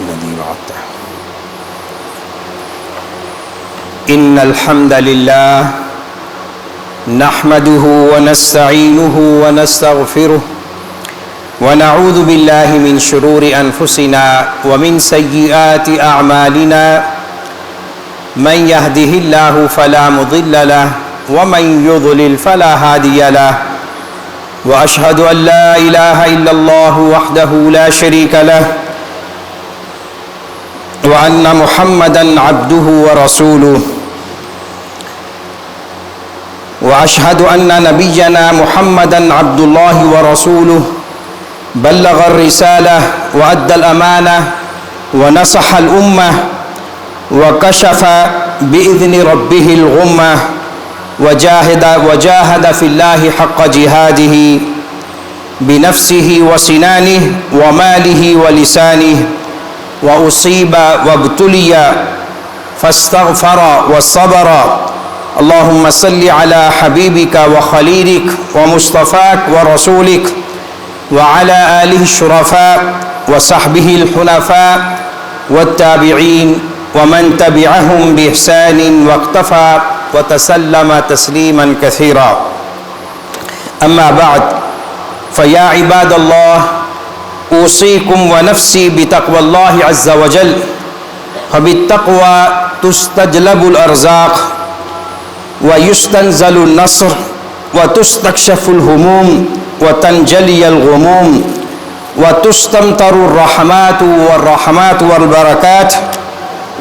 الذي وعدته إن الحمد لله نحمده ونستعينه ونستغفره ونعوذ بالله من شرور أنفسنا ومن سيئات أعمالنا من يهده الله فلا مضل له ومن يضلل فلا هادي له وأشهد أن لا إله إلا الله وحده لا شريك له وأن محمدًا عبده ورسوله وأشهد أن نبينا محمدًا عبد الله ورسوله بلغ الرسالة وأدى الأمانة ونصح الأمة وكشف بإذن ربه الغمة وجاهد في الله حق جهاده بنفسه وسنانه وماله ولسانه وأصيب وابتلي فاستغفر والصبر اللهم صل على حبيبك وخليلك ومصطفاك ورسولك وعلى آله الشرفاء وصحبه الحنفاء والتابعين ومن تبعهم بإحسان واقتفى وتسلم تسليما كثيرا أما بعد فيا عباد الله أوصيكم ونفسي بتقوى الله عز وجل فبالتقوى تستجلب الأرزاق ويستنزل النصر وتستكشف الهموم وتنجلي الغموم وتستمطر الرحمات والبركات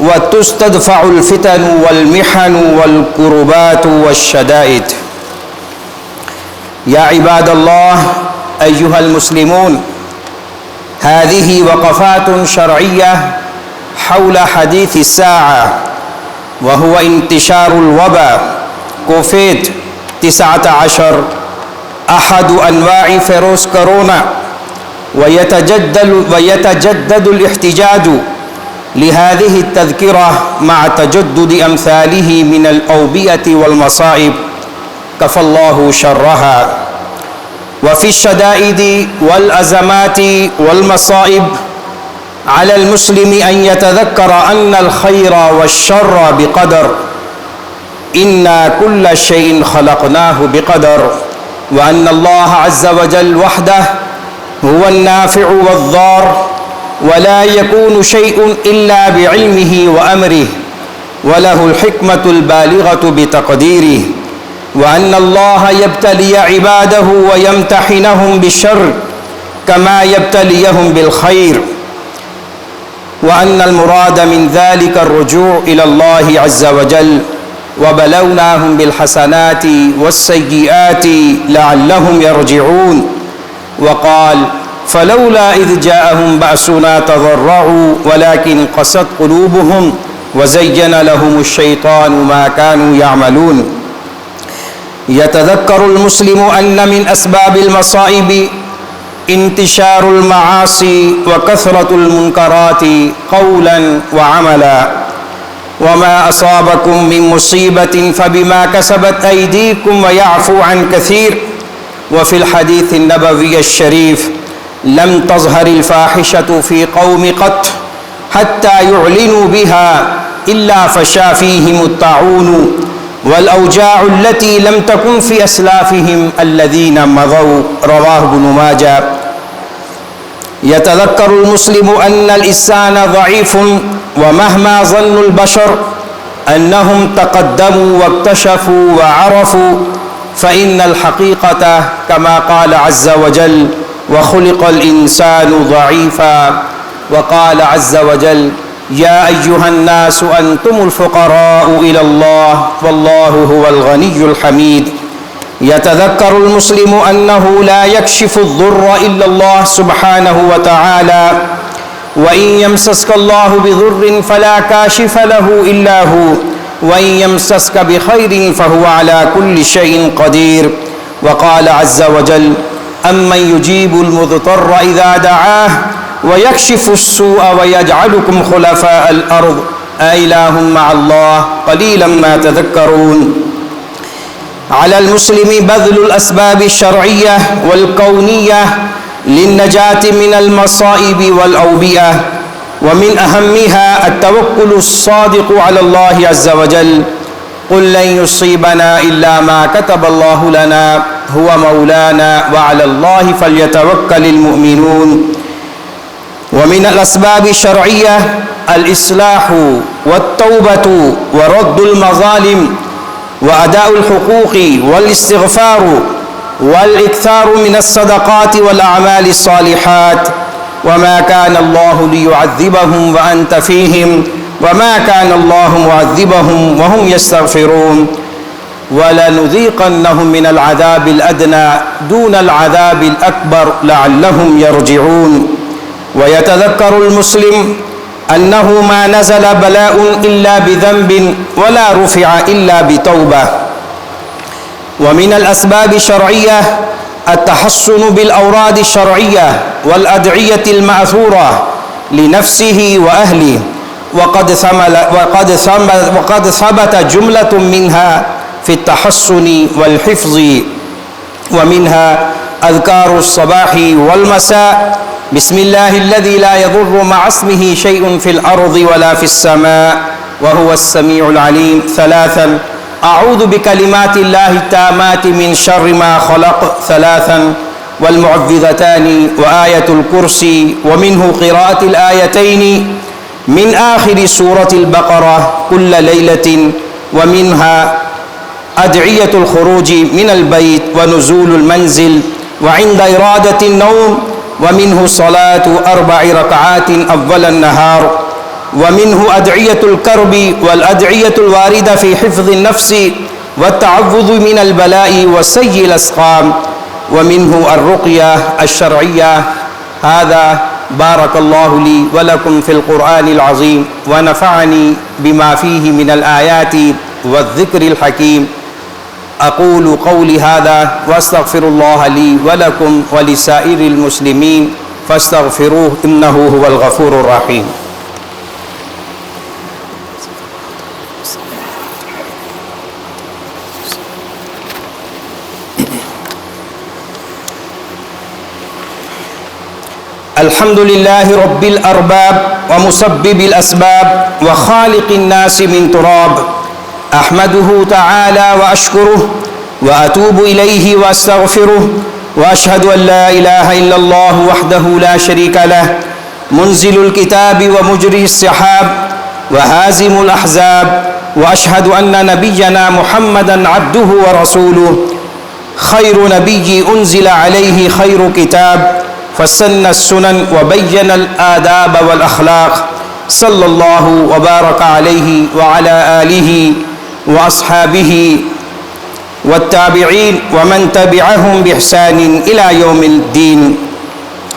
وتستدفع الفتن والمحن والكربات والشدائد. يا عباد الله أيها المسلمون، هذه وقفات شرعية حول حديث الساعة وهو انتشار الوباء كوفيد 19 أحد أنواع فيروس كورونا، ويتجدد الاحتجاج لهذه التذكرة مع تجدد أمثاله من الأوبئة والمصائب كفى الله شرها. وفي الشدائد والأزمات والمصائب على المسلم أن يتذكر أن الخير والشر بقدر، إنا كل شيء خلقناه بقدر، وأن الله عز وجل وحده هو النافع والضار، ولا يكون شيء إلا بعلمه وأمره، وله الحكمة البالغة بتقديره، وأن الله يبتلي عباده ويمتحنهم بالشر كما يبتليهم بالخير، وأن المراد من ذلك الرجوع إلى الله عز وجل، وبلوناهم بالحسنات والسيئات لعلهم يرجعون. وقال فلولا إذ جاءهم بأسنا تضرعوا ولكن قست قلوبهم وزين لهم الشيطان ما كانوا يعملون. يتذكر المسلم أن من أسباب المصائب انتشار المعاصي وكثرة المنكرات قولا وعملا، وما أصابكم من مصيبة فبما كسبت أيديكم ويعفو عن كثير. وفي الحديث النبوي الشريف لم تظهر الفاحشة في قوم قط حتى يعلنوا بها إلا فشا فيهم الطاعون والأوجاع التي لم تكن في أسلافهم الذين مضوا. رواه ابن ماجه. يتذكر المسلم أن الإنسان ضعيف، ومهما ظن البشر أنهم تقدموا واكتشفوا وعرفوا، فإن الحقيقة كما قال عز وجل وخلق الإنسان ضعيفا، وقال عز وجل يا أيها الناس أنتم الفقراء إلى الله والله هو الغني الحميد. يتذكر المسلم أنه لا يكشف الضر إلا الله سبحانه وتعالى، وإن يمسسك الله بضر فلا كاشف له إلا هو، وإن يمسسك بخير فهو على كل شيء قدير. وقال عز وجل أمن يجيب المضطر إذا دعاه ويكشف السوء ويجعلكم خلفاء الأرض أإله مع الله قليلا ما تذكرون. على المسلم بذل الأسباب الشرعية والكونية للنجاة من المصائب والأوبئة، ومن أهمها التوكل الصادق على الله عز وجل قل لن يصيبنا إلا ما كتب الله لنا هو مولانا وعلى الله فليتوكل المؤمنون. ومن الأسباب الشرعية الإصلاح والتوبة ورد المظالم وأداء الحقوق والاستغفار والإكثار من الصدقات والأعمال الصالحات. وما كان الله ليعذبهم وأنت فيهم وما كان الله معذبهم وهم يستغفرون. ولنذيقنهم من العذاب الأدنى دون العذاب الأكبر لعلهم يرجعون. ويتذكر المسلم أنه ما نزل بلاء إلا بذنب ولا رفع إلا بتوبة. ومن الأسباب الشرعية التحصن بالأوراد الشرعية والأدعية المأثورة لنفسه وأهله، وقد ثبت جملة منها في التحصن والحفظ، ومنها أذكار الصباح والمساء بسم الله الذي لا يضر مع اسمه شيء في الأرض ولا في السماء وهو السميع العليم 3 أعوذ بكلمات الله التامات من شر ما خلق 3 والمعوذتان وآية الكرسي. ومنه قراءة الآيتين من آخر سورة البقرة كل ليلة. ومنها أدعية الخروج من البيت ونزول المنزل وعند إرادة النوم. ومنه صلاة 4 ركعات أول النهار. ومنه أدعية الكرب والأدعية الواردة في حفظ النفس والتعوذ من البلاء وسيء الأسقام. ومنه الرقية الشرعية. هذا بارك الله لي ولكم في القرآن العظيم ونفعني بما فيه من الآيات والذكر الحكيم. أقول قولي هذا وأستغفر الله لي ولكم ولسائر المسلمين فاستغفروه إنه هو الغفور الرحيم. الحمد لله رب الأرباب ومسبب الأسباب وخالق الناس من تراب. أحمده تعالى وأشكره وأتوب إليه وأستغفره وأشهد أن لا إله إلا الله وحده لا شريك له منزل الكتاب ومجري السحاب وهازم الأحزاب. وأشهد أن نبينا محمدا عبده ورسوله خير نبي أنزل عليه خير كتاب فسن السنن وبين الآداب والأخلاق صلى الله وبارك عليه وعلى آله وأصحابه والتابعين ومن تبعهم بإحسان إلى يوم الدين.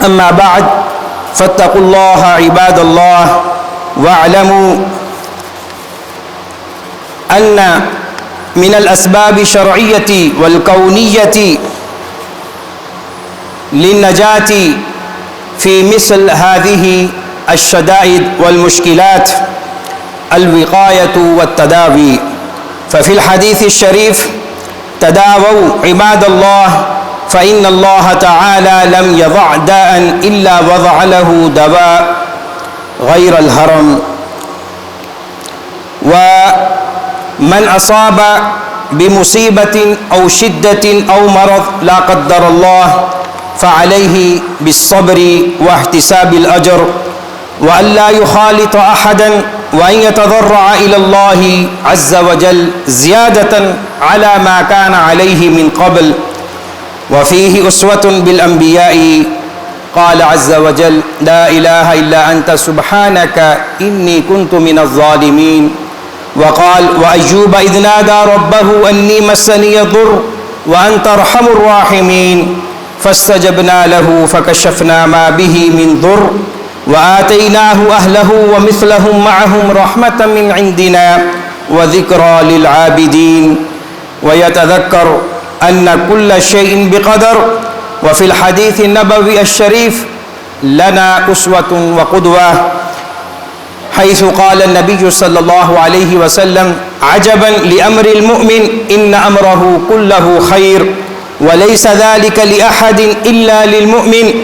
أما بعد فاتقوا الله عباد الله واعلموا أن من الأسباب الشرعية والكونية للنجاة في مثل هذه الشدائد والمشكلات الوقاية والتداوي. ففي الحديث الشريف تداووا عباد الله فإن الله تعالى لم يضع داء إلا وضع له دواء غير الهرم. ومن أصاب بمصيبة أو شدة أو مرض لا قدر الله فعليه بالصبر واحتساب الأجر وأن لا يخالط أحدا وأن يتضرع إلى الله عز وجل زيادة على ما كان عليه من قبل. وفيه أسوة بالأنبياء قال عز وجل لا إله إلا أنت سبحانك إني كنت من الظالمين. وقال وأيوب إذ نادى ربه أني مسني الضر وأنت أرحم الراحمين فاستجبنا له فكشفنا ما به من ضر وآتيناه أهله ومثلهم معهم رحمة من عندنا وذكرى للعابدين. ويتذكر أن كل شيء بقدر. وفي الحديث النبوي الشريف لنا أسوة وقدوة حيث قال النبي صلى الله عليه وسلم عجبا لأمر المؤمن إن أمره كله خير وليس ذلك لأحد إلا للمؤمن